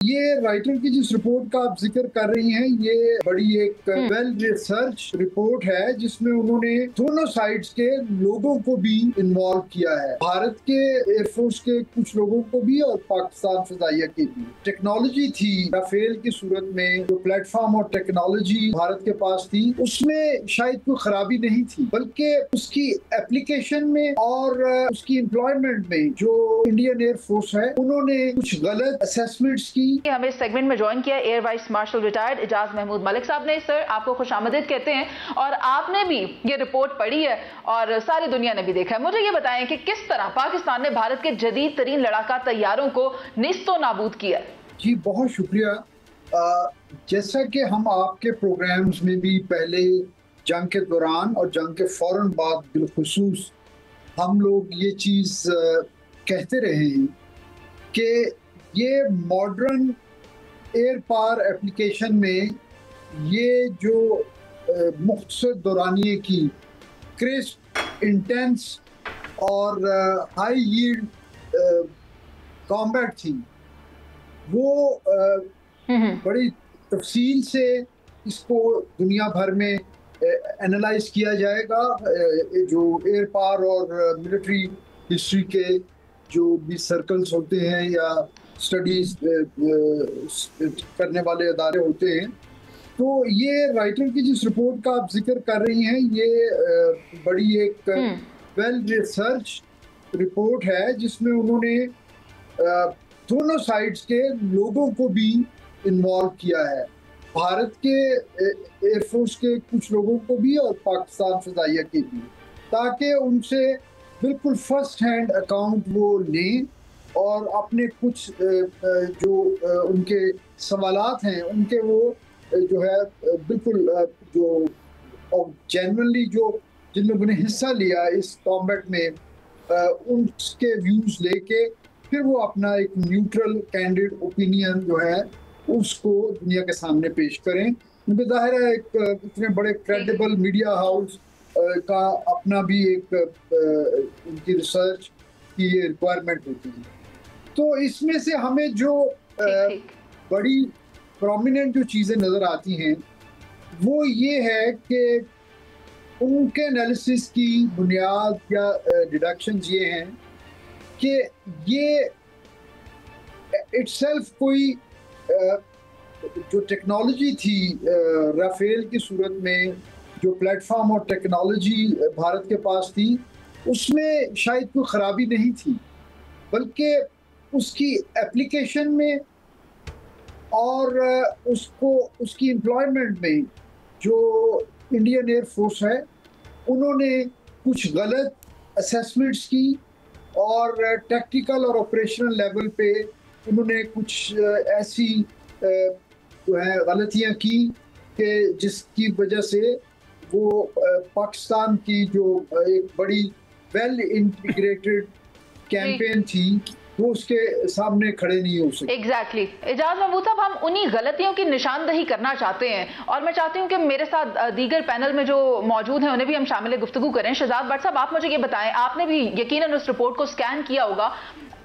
یہ رائٹر کی جس رپورٹ کا آپ ذکر کر رہی ہیں یہ بڑی ایک ویل ریسرچ رپورٹ ہے جس میں انہوں نے دونوں سائڈز کے لوگوں کو بھی انوالو کیا ہے، بھارت کے ایئر فورس کے کچھ لوگوں کو بھی اور پاکستان فضائیہ کے بھی۔ ٹیکنالوجی تھی رافیل کی صورت میں، جو پلیٹ فارم اور ٹیکنالوجی بھارت کے پاس تھی اس میں شاید کوئی خرابی نہیں تھی، بلکہ اس کی اپلیکیشن میں اور اس کی امپلائمنٹ میں جو انڈین ایئر فورس ہے انہوں نے کچھ غلط اسیسمنٹس کی۔ ہمیں اس سیگمنٹ میں جوائن کیا ایئر وائس مارشل ریٹائرڈ اعجاز محمود ملک صاحب نے۔ سر آپ کو خوش آمدید کہتے ہیں، اور آپ نے بھی یہ رپورٹ پڑھی ہے اور ساری دنیا نے بھی دیکھا ہے۔ مجھے یہ بتائیں کہ کس طرح پاکستان نے بھارت کے جدید ترین لڑاکا طیاروں کو نیست و نابود کیا؟ جی بہت شکریہ۔ جیسا کہ ہم آپ کے پروگرامز میں بھی پہلے جنگ کے دوران اور جنگ کے فوراً بعد بالخصوص ہم لوگ یہ چیز کہتے رہے ہیں کہ یہ ماڈرن ایئر پاور اپلیکیشن میں یہ جو مختصر دورانیے کی کرسپ، انٹینس اور ہائی ییلڈ کامبیٹ تھی، وہ بڑی تفصیل سے اس کو دنیا بھر میں انالائز کیا جائے گا۔ جو ایئر پاور اور ملٹری ہسٹری کے جو بھی سرکلز ہوتے ہیں یا اسٹڈیز کرنے والے ادارے ہوتے ہیں، تو یہ رائٹر کی جس رپورٹ کا آپ ذکر کر رہی ہیں یہ بڑی ایک ویل ریسرچ رپورٹ ہے جس میں انہوں نے دونوں سائڈز کے لوگوں کو بھی انوالو کیا ہے، بھارت کے ایئر فورس کے کچھ لوگوں کو بھی اور پاکستان فضائیہ کے بھی، تاکہ ان سے بالکل فرسٹ ہینڈ اکاؤنٹ وہ لیں اور اپنے کچھ جو ان کے سوالات ہیں ان کے وہ جو ہے بالکل جو جنرلی جو جن لوگوں نے حصہ لیا اس کامبیٹ میں ان کے ویوز لے کے پھر وہ اپنا ایک نیوٹرل کینڈیڈ اوپینین جو ہے اس کو دنیا کے سامنے پیش کریں، کیونکہ ظاہر ہے ایک اتنے بڑے کریڈیبل میڈیا ہاؤس کا اپنا بھی ایک ان کی ریسرچ کی ریکوائرمنٹ ہوتی ہے۔ تو اس میں سے ہمیں جو بڑی پرومیننٹ جو چیزیں نظر آتی ہیں وہ یہ ہے کہ ان کے انالیسس کی بنیاد یا ڈیڈکشنز یہ ہیں کہ یہ اٹ سیلف کوئی جو ٹیکنالوجی تھی رافیل کی صورت میں، جو پلیٹ فارم اور ٹیکنالوجی بھارت کے پاس تھی اس میں شاید کوئی خرابی نہیں تھی، بلکہ اس کی اپلیکیشن میں اور اس کی امپلائمنٹ میں جو انڈین ایئر فورس ہے انہوں نے کچھ غلط اسیسمنٹس کی اور ٹیکٹیکل اور آپریشنل لیول پہ انہوں نے کچھ ایسی جو ہے غلطیاں کی کہ جس کی وجہ سے وہ پاکستان کی جو ایک بڑی ویل انٹیگریٹڈ کیمپین تھی وہ اس کے سامنے کھڑے نہیں ہو سکتے۔ ایگزیکٹلی اعجاز محمود صاحب، ہم انہی غلطیوں کی نشاندہی کرنا چاہتے ہیں اور میں چاہتی ہوں کہ میرے ساتھ دیگر پینل میں جو موجود ہیں انہیں بھی ہم شامل گفتگو کریں۔ شہزاد بٹ صاحب، آپ مجھے یہ بتائیں، آپ نے بھی یقیناً اس رپورٹ کو سکین کیا ہوگا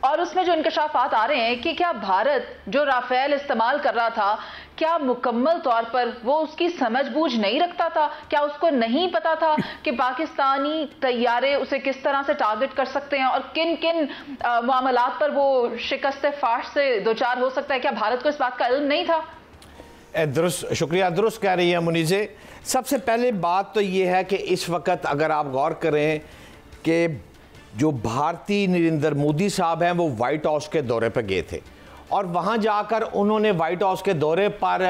اور اس میں جو انکشافات آ رہے ہیں کہ کیا بھارت جو رافیل استعمال کر رہا تھا کیا مکمل طور پر وہ اس کی سمجھ بوجھ نہیں رکھتا تھا؟ کیا اس کو نہیں پتا تھا کہ پاکستانی طیارے اسے کس طرح سے ٹارگٹ کر سکتے ہیں اور کن کن معاملات پر وہ شکست فاش سے دوچار ہو سکتا ہے؟ کیا بھارت کو اس بات کا علم نہیں تھا؟ درست، شکریہ، درست کہہ رہی ہے منیزے۔ سب سے پہلے بات تو یہ ہے کہ اس وقت اگر آپ غور کریں کہ جو بھارتی نریندر مودی صاحب ہیں وہ وائٹ ہاؤس کے دورے پہ گئے تھے اور وہاں جا کر انہوں نے وائٹ ہاؤس کے دورے پر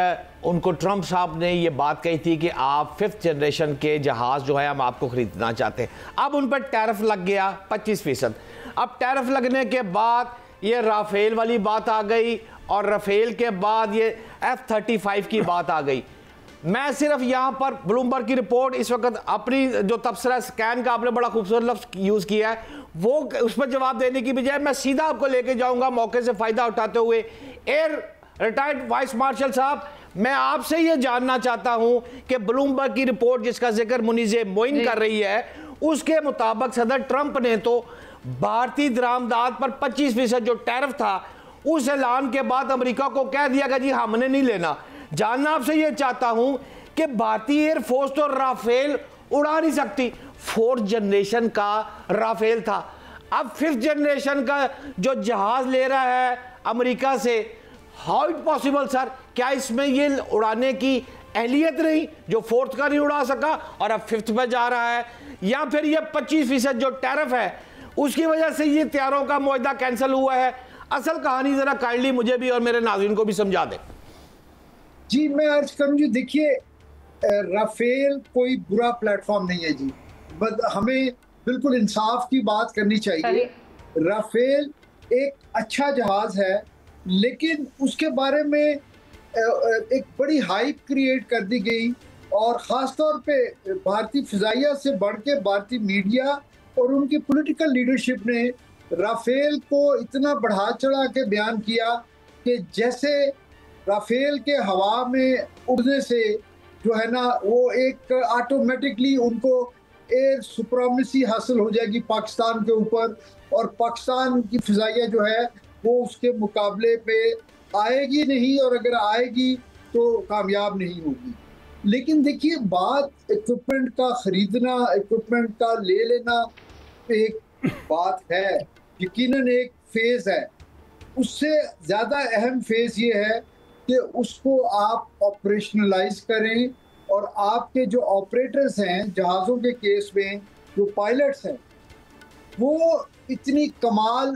ان کو ٹرمپ صاحب نے یہ بات کہی تھی کہ آپ 5th جنریشن کے جہاز جو ہے ہم آپ کو خریدنا چاہتے ہیں۔ اب ان پر ٹیرف لگ گیا 25%۔ اب ٹیرف لگنے کے بعد یہ رافیل والی بات آ گئی اور رافیل کے بعد یہ F-35 کی بات آ گئی۔ میں صرف یہاں پر بلومبرگ کی رپورٹ اس وقت اپنی جو تبصرہ سکین کا آپ نے بڑا خوبصورت لفظ یوز کیا ہے وہ اس پر جواب دینے کی بجائے میں سیدھا آپ کو لے کے جاؤں گا موقع سے فائدہ اٹھاتے ہوئے۔ ایئر ریٹائرڈ وائس مارشل صاحب، میں آپ سے یہ جاننا چاہتا ہوں کہ بلومبرگ کی رپورٹ جس کا ذکر منیز موئن کر رہی ہے اس کے مطابق صدر ٹرمپ نے تو بھارتی درآمدات پر 25% جو ٹیرف تھا उस ऐलान के बाद अमेरिका को कह दिया कि जी हमने नहीं लेना। जानना आपसे ये चाहता हूं कि भारतीय एयरफोर्स तो राफेल उड़ा नहीं सकती। 4th जनरेशन का राफेल था, अब 5th जनरेशन का जो जहाज ले रहा है अमेरिका से। How it possible sir? क्या इसमें ये उड़ाने की अहलियत नहीं, जो 4th का नहीं उड़ा सका और अब 5th पे जा रहा है? या फिर ये 25% जो टैरिफ है उसकी वजह से ये तैयारों का मुआहदा कैंसिल हुआ है? असल कहानी जरा काइंडली मुझे भी और मेरे नाज़रीन को भी समझा दें। जी मैं अर्ज करूं जी, देखिए राफेल कोई बुरा प्लेटफॉर्म नहीं है जी, बट हमें बिल्कुल इंसाफ की बात करनी चाहिए। राफेल एक अच्छा जहाज है, लेकिन उसके बारे में एक बड़ी हाइप क्रिएट कर दी गई, और ख़ास तौर पे भारतीय फ़िज़ाइया से बढ़ के भारतीय मीडिया और उनकी पॉलिटिकल लीडरशिप ने राफेल को इतना बढ़ा चढ़ा के बयान किया कि जैसे राफेल के हवा में उड़ने से जो है ना वो एक ऑटोमेटिकली उनको एयर सुप्रीमेसी हासिल हो जाएगी पाकिस्तान के ऊपर, और पाकिस्तान की फ़िज़ाइया जो है वो उसके मुकाबले पे आएगी नहीं, और अगर आएगी तो कामयाब नहीं होगी। लेकिन देखिए बात इक्विपमेंट का ख़रीदना, इक्विपमेंट का ले लेना एक बात है, यकीनन एक फेज़ है। उससे ज़्यादा अहम फेज़ ये है कि उसको आप ऑपरेशनलाइज करें, और आपके जो ऑपरेटर्स हैं जहाज़ों के केस में, जो पायलट्स हैं, वो इतनी कमाल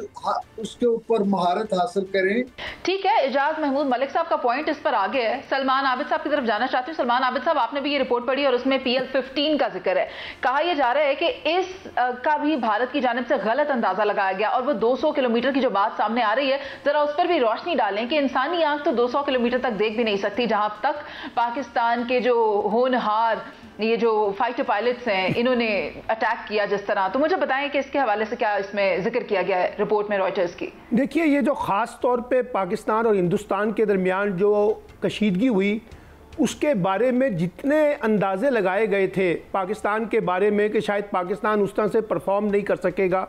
उसके ऊपर महारत हासिल करें। ठीक है, इजाज महमूद मलिक साहब का पॉइंट इस पर आगे है। सलमान आबिद साहब की तरफ जाना चाहती हूँ। सलमान आबिद साहब, आपने भी ये रिपोर्ट पढ़ी और उसमें PL-15 का जिक्र है। कहा यह जा रहा है कि इस का भी भारत की जानिब से गलत अंदाजा लगाया गया, और वो 200 किलोमीटर की जो बात सामने आ रही है, जरा उस पर भी रोशनी डालें कि इंसानी आंख तो 200 किलोमीटर तक देख भी नहीं सकती, जहां तक पाकिस्तान के जो होनहार ये जो फाइटर पायलट्स हैं इन्होंने अटैक किया जिस तरह। तो मुझे बताएं कि इसके हवाले से क्या इसमें जिक्र किया गया है रिपोर्ट में रॉयटर्स की। देखिए, ये जो ख़ास तौर पे पाकिस्तान और हिंदुस्तान के दरमियान जो कशीदगी हुई, उसके बारे में जितने अंदाजे लगाए गए थे पाकिस्तान के बारे में कि शायद पाकिस्तान उस तरह से परफॉर्म नहीं कर सकेगा,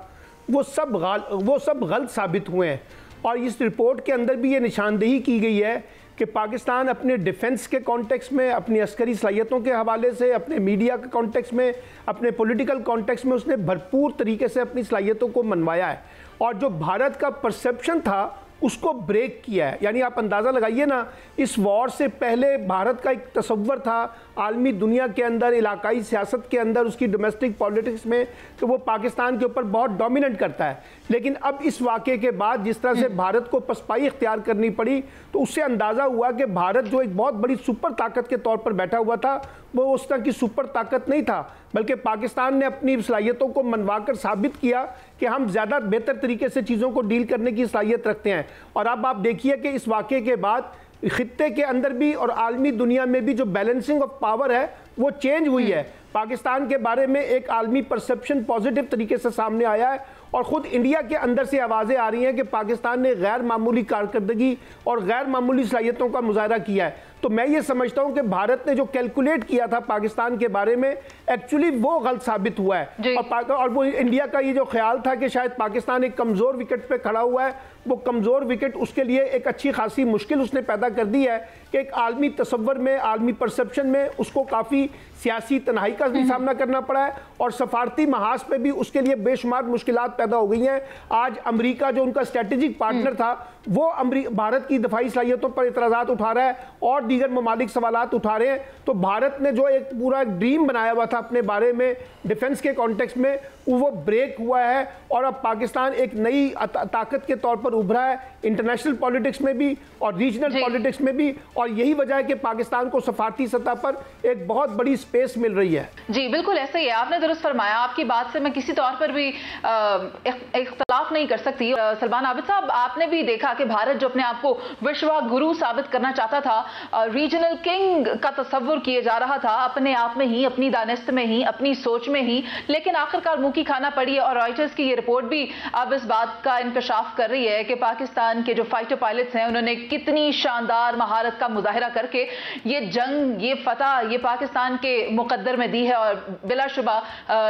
वो सब गलत साबित हुए हैं। और इस रिपोर्ट के अंदर भी ये निशानदेही की गई है कि पाकिस्तान अपने डिफेंस के कॉन्टेक्स्ट में, अपनी अस्करी सलाहियतों के हवाले से, अपने मीडिया के कॉन्टेक्स्ट में, अपने पॉलिटिकल कॉन्टेक्स्ट में उसने भरपूर तरीके से अपनी सलाहियतों को मनवाया है, और जो भारत का परसेप्शन था उसको ब्रेक किया है। यानी आप अंदाज़ा लगाइए ना, इस वॉर से पहले भारत का एक तसव्वुर था आलमी दुनिया के अंदर, इलाकाई सियासत के अंदर, उसकी डोमेस्टिक पॉलिटिक्स में, कि वो पाकिस्तान के ऊपर बहुत डोमिनेट करता है। लेकिन अब इस वाक़े के बाद जिस तरह से भारत को पसपाई इख्तियार करनी पड़ी, तो उससे अंदाज़ा हुआ कि भारत जो एक बहुत बड़ी सुपर ताकत के तौर पर बैठा हुआ था, वो उस तरह की सुपर ताकत नहीं था, बल्कि पाकिस्तान ने अपनी सलाहियतों को मनवाकर साबित किया कि हम ज़्यादा बेहतर तरीके से चीज़ों को डील करने की सलाहियत रखते हैं। और अब आप देखिए कि इस वाक़े के बाद खित्ते के अंदर भी और आलमी दुनिया में भी जो बैलेंसिंग ऑफ पावर है वो चेंज हुई है। पाकिस्तान के बारे में एक आलमी परसेप्शन पॉजिटिव तरीके से सामने आया है, और ख़ुद इंडिया के अंदर से आवाज़ें आ रही हैं कि पाकिस्तान ने गैर मामूली कारकर्दगी और गैर मामूली सलाहियतों का मुजाहरा किया है। तो मैं ये समझता हूँ कि भारत ने जो कैलकुलेट किया था पाकिस्तान के बारे में, एक्चुअली वो गलत साबित हुआ है। और वो इंडिया का ये जो ख्याल था कि शायद पाकिस्तान एक कमज़ोर विकेट पे खड़ा हुआ है, वो कमज़ोर विकेट उसके लिए एक अच्छी खासी मुश्किल उसने पैदा कर दी है कि एक आलमी तसव्वुर में, आलमी परसेप्शन में उसको काफ़ी सियासी तन्हाई का भी सामना करना पड़ा है, और सफारती महाज पे भी उसके लिए बेशुमार मुश्किलात पैदा हो गई हैं। आज अमेरिका जो उनका स्ट्रेटेजिक पार्टनर था, वो भारत की दफाई सलाहियतों पर इतराज़ात उठा रहा है, और दीगर ममालिक सवालात उठा रहे हैं। तो भारत ने जो एक पूरा ड्रीम बनाया हुआ था अपने बारे में डिफेंस के कॉन्टेक्स्ट में, वो ब्रेक हुआ है, और अब पाकिस्तान एक नई ताकत के तौर पर उभरा है, इंटरनेशनल पॉलिटिक्स में भी और रीजनल पॉलिटिक्स में भी। और यही वजह है कि पाकिस्तान को सफारती सतह पर एक बहुत बड़ी स्पेस मिल रही है। जी बिल्कुल ऐसा ही है, आपने दुरुस्त फरमाया। आपकी बात से मैं किसी तौर पर भी इख्तलाफ नहीं कर सकती। सलमान आबिद साहब, आपने भी देखा कि भारत जो अपने आप को विश्व गुरु साबित करना चाहता था, रीजनल किंग का तस्वुर किए जा रहा था अपने आप में ही, अपनी दानिस्त में ही, अपनी सोच में ही, लेकिन आखिरकार मुंह की खाना पड़ी है। और रॉयटर्स की ये रिपोर्ट भी अब इस बात का इंकशाफ कर रही है कि पाकिस्तान के जो फाइटर पायलट्स हैं उन्होंने कितनी शानदार महारत का मुजाहिरा करके ये जंग, ये फतह, ये पाकिस्तान के मुकद्दर में दी है, और बिलाशुबा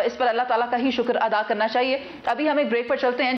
इस पर अल्लाह ताला का ही शुक्र अदा करना चाहिए। अभी हम एक ब्रेक पर चलते हैं।